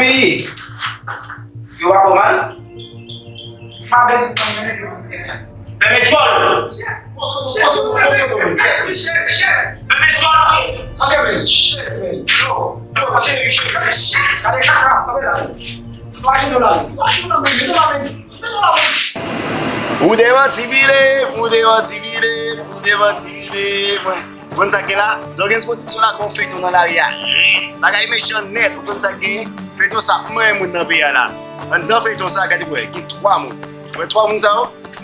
kopi. Yo apa man? Habis itu Fais jol. Posso. Fais jol. Cadê chef? Yo, cadê cara? Tá vendo? Flash do lado. Mudewa civile. Bon sa ke la, do gen spotisyon la kon fèt nan l'aria. Bagay méchant net, kon sa gen fèt sa mwen moun nan peya la. An dan fèt sa gade pou gen 3 moun. Wè 3 moun sa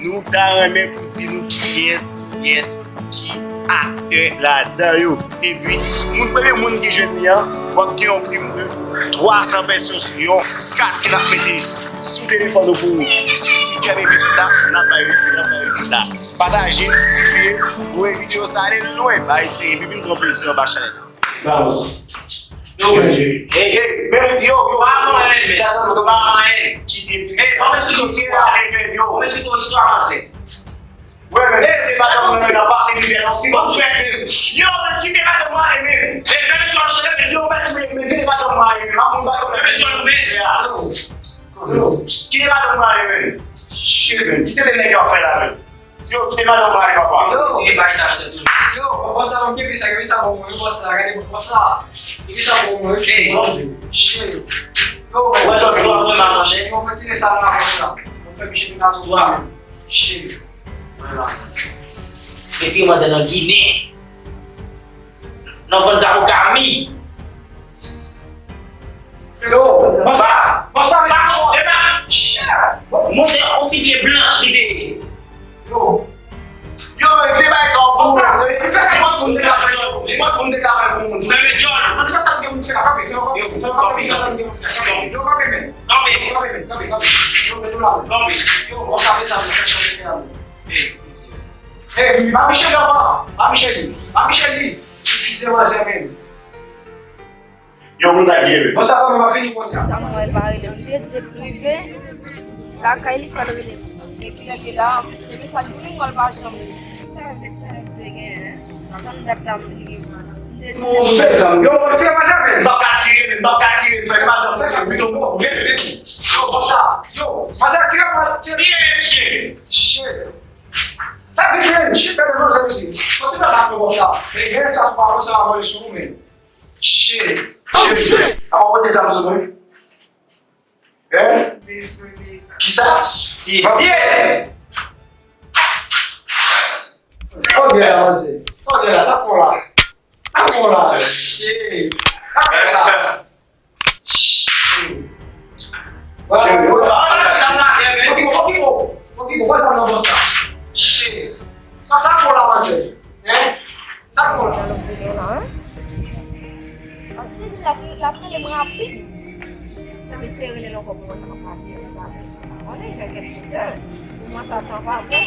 nou ta remè pou di nou ki acte la dan yo. Et puis, moun prè moun ki jen mi an, wap ki yon prim de 300 pesos yon 4 ki la mette sou téléphone pou sou 10e épisode la, nan pa yon la. Partager, publier, voir une vidéo ça aller loin, bah essayer puis nous plaisir ba chaîne. Vamos. Yo, même yo, qui dit ouais, mais t'es pas dans le passé misère, si bon frère. Yo, qui t'es pas dans moi aimer. Yo, mais t'es pas dans moi aimer. Qui t'es pas dans moi aimer. Shit, qui t'es les gars fait là. Yo, qui t'es pas dans moi aimer papa. Yo, posso dar um que isso aqui, bom, eu posso dar, eu posso dar. Isso é bom, eu sei. Cheio. Yo, Mas eu vou falar na cheio, eu vou interessar na coisa. Não foi mexer na sua. Cheio. Vai lá. Eti mas na Guiné. Não vamos a o caminho. Yo, posso dar Monter un petit pied blanc l'idée. Yo, Yo, t'es pas ça pour ça. C'est moi pour te café pour mon. Fais jol. não faz sabe que eu não sei a cabeça, eu não sei que eu sei. Eu vou beber. Eu vou saber Ei, vai mexer lá, vai mexer. Fizer mais é mesmo. Yo, moun sa bien. Você tá com uma filha encontrada. Samuel Barre de Liet de privé, la Kaili Falwele. Et puis là, il y a ça du tout, on va jamais. Ça va être bien, on va faire Yo, você mais é mesmo. Mbaka tire, fè madame, fè plutôt bon. Yo, bossa. Yo, mas é tira. Che. Tá vendo? Che, pera nós aí. Você vai dar para botar. Peguei essas palavras, você vai olhar isso no meio. Che. A pa pote zam sou mwen? Ki sa? Si. Matye! Olha ela, você. Olha ela, sacola. Che. Pouquinho, coisa não você. Che. Só sacola, você. Sacola. La pele mwen rapide. Sa mi se rele lon kon mwen sa kapase. On e fè ket chite. Mwen sa tan pa bon.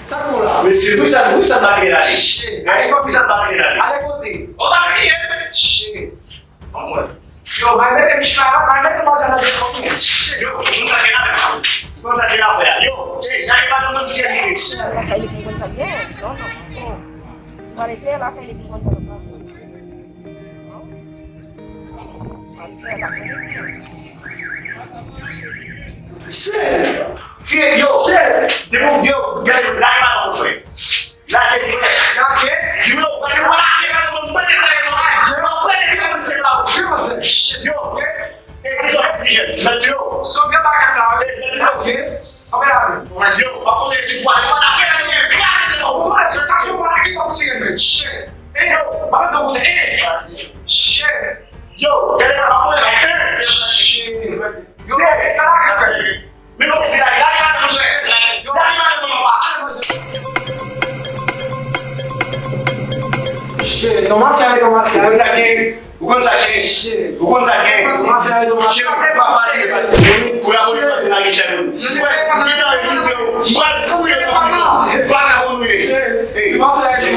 Sacola. Monsieur, où ça va aller? Che. Allez, où ça va aller? Allez, côté. Ô taxi. Che. Vamos. Yo, vai meter me escalar, vai meter mais ela de pouquinho. Yo, moun sa gen la. Moun sa gen la fè. Yo, j'arrive pas dans le ciel ici. La Kaili pou kon sa bien. Non. Parece la Kaili pou kon sa le passe. Parece la Kaili. Tiens, yo, yo, gade, la ima moun fè. La gen fè. Yo, yo, Só vem pra cá, o quê? Câmera, mas eu, pra poder se guardar naquela minha casa, vamos lá, você tá filmando aqui, como você quer? Che. Ei, vai dar um ei. Che. yo, quer pra poder Che. Yo, caraca, velho. me não precisa ir lá, não sei. Yo, Che, toma fé, O Gonzaguinho. Che. Toma fé, chega até pra fazer, por amor de Deus, na guitarra.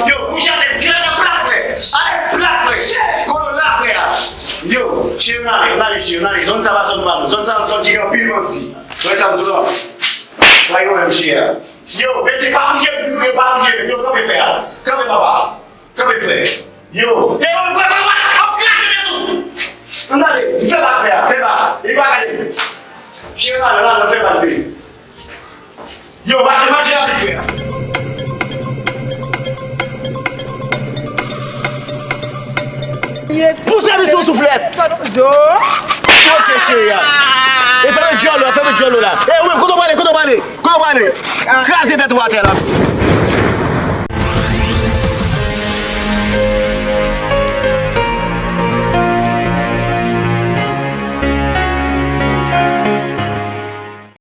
Yo, puxa de plata, frère. Allez, plata, frère. Colo lá, frère. Yo, Chérie, on a les chérie, on a les zones, ça va sonner pas. Zone ça, on sort qui est en pile menti. Ouais, ça me dit là. Là, yo, même chérie. Yo, restez pas bouger, petit peu, pas bouger. Yo, comment faire? Comment papa? Comment faire? Yo, on a les, fais pas faire, fais pas. Il va aller. Chérie, là, on fait pas de Yo, marchez à vite faire. Poussez-le sur soufflette. Ok, chérie. Et fais le jolo là. Eh oui, quand on va aller. Crasez tête ou à terre là.